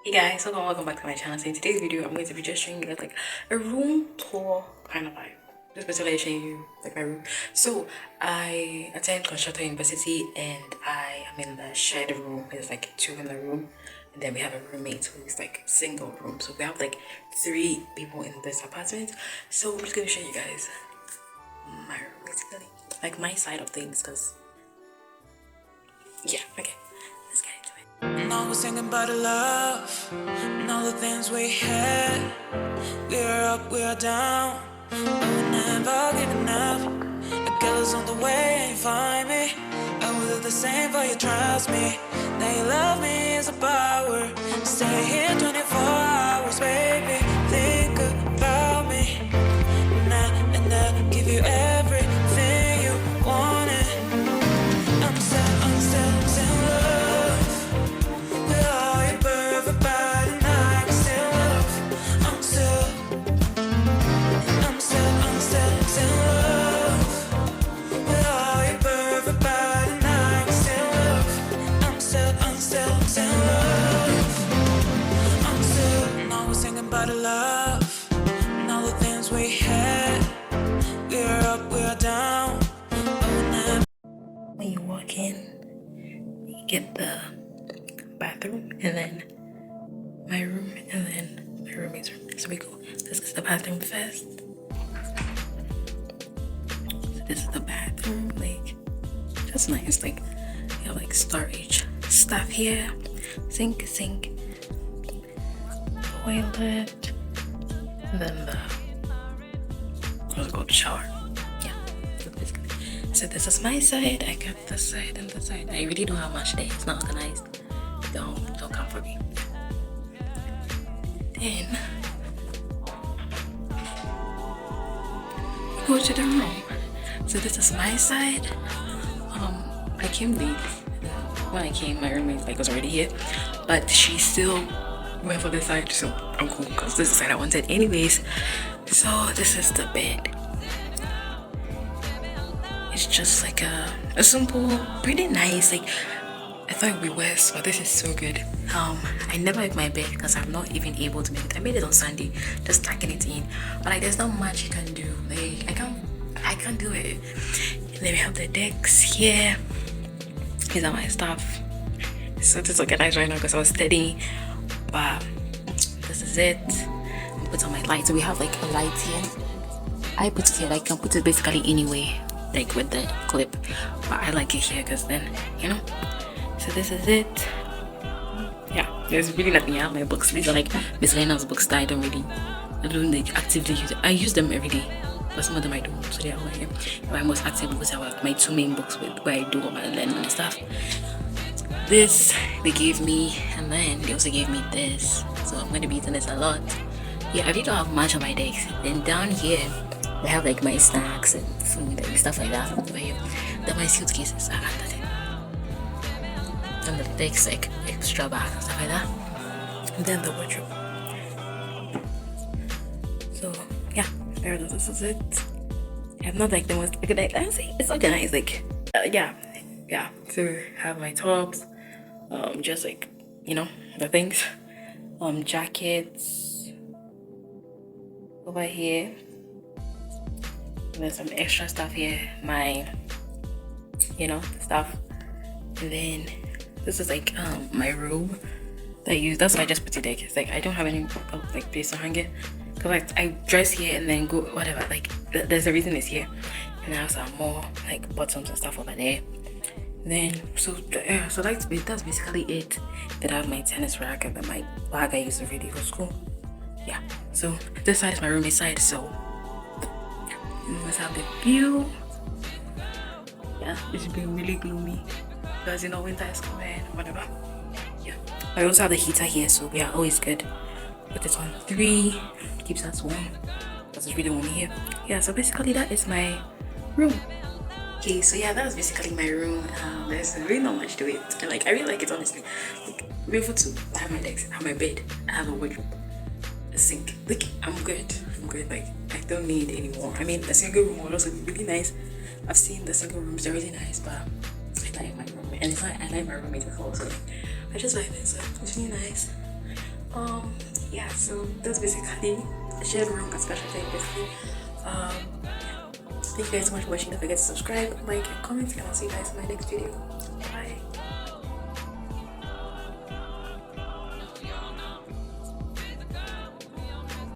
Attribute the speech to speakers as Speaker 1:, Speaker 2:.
Speaker 1: Hey guys, welcome back to my channel. So in today's video, I'm going to be just showing you guys like a room tour kind of vibe. Just basically showing you like my room. So I attend Constructor University and I am in the shared room. There's like two in the room, and then we have a roommate who is like single room. So we have like 3 people in this apartment. So I'm just gonna show you guys my room basically, like my side of things, because yeah, okay, let's get into it.
Speaker 2: And I was thinking about the love and all the things we had. We're up, we're down, but we're never giving up. A girl is on the way and you find me. I will do the same for you, trust me. That you love me is a power. Stay here 24 hours, baby. Think about me. And I give you everything you wanted. I'm still in love. With all your perfect body, and I can still love. I'm still in love. With all your perfect body, and I can still love. I'm still in love. I'm still, and I was thinking about the love and all the things we had. We're up, we're down, but we're never.
Speaker 1: When you walk in, you get the bathroom and then my room and then my roommate's room. So we go. This is the bathroom first. So this is the bathroom, like that's nice. Like you have like storage stuff here, sink, toilet, and then the let's go to shower. Yeah. So this is my side. I got this side and this side. I really don't have much there. It's not organized. Don't come for me. Then we go to the room. So this is my side. I came late. When I came, my roommate like was already here, but she still went for this side. So I'm cool because this is the side I wanted anyways. So this is the bed. It's just like a simple, pretty nice. Like I thought it would be worse, but this is so good. I never make my bed because I'm not even able to make it. I made it on Sunday, just tucking it in. But like there's not much you can do. Like I can't do it. And then we have the decks here. These are my stuff. So this is organized right now because I was studying. But this is it. I put on my light. So we have like a light here. I put it here. I can put it basically anywhere, like with the clip. But I like it here because then, you know. So this is it. Yeah, there's really nothing. I have my books. These are like miscellaneous books that I don't like actively use. I use them every day, but some of them I don't. So they are over here. My most active books are my 2 main books where I do all my learning and stuff. This they gave me, and then they also gave me this. So I'm going to be using this a lot. Yeah, I really don't have much on my desk. Then down here, I have like my snacks and food and stuff like that over here. Then my suitcases are under there. And the takes like extra bags and stuff like that. And then the wardrobe. So yeah, there it is. This is it. I'm not like the most organized. I say it's organized. Like yeah. So have my tops, just like the things, jackets over here. And there's some extra stuff here. My stuff, and then. This is like my robe that I use. That's why I just put it there. Cause like I don't have any like place to hang it. Cause like I dress here and then go whatever. Like there's a reason it's here. And I also have more like bottoms and stuff over there. And then so that's basically it. Then I have my tennis racket and my bag I use every day for school. Yeah. So this side is my roommate's side. So let's have the view. Yeah, it's been really gloomy. Because winter is coming, whatever. Yeah. I also have the heater here, so we are always good. Put it on 3, keeps us warm. Because it's really warm here. Yeah, so basically that is my room. Okay, so yeah, that's basically my room. There's really not much to it. And like I really like it honestly. Like I'm able to have my desk, have my bed, I have a wardrobe, a sink. Like I'm good. Like I don't need any more. I mean the single room would also be really nice. I've seen the single rooms, they're really nice, but I like my room. And it's like I like my roommate as well, so I just like this. So it's really nice. Yeah, so that's basically a shared room at Constructor University. Yeah. Thank you guys so much for watching. Don't forget to subscribe, like, and comment, and I'll see you guys in my next video.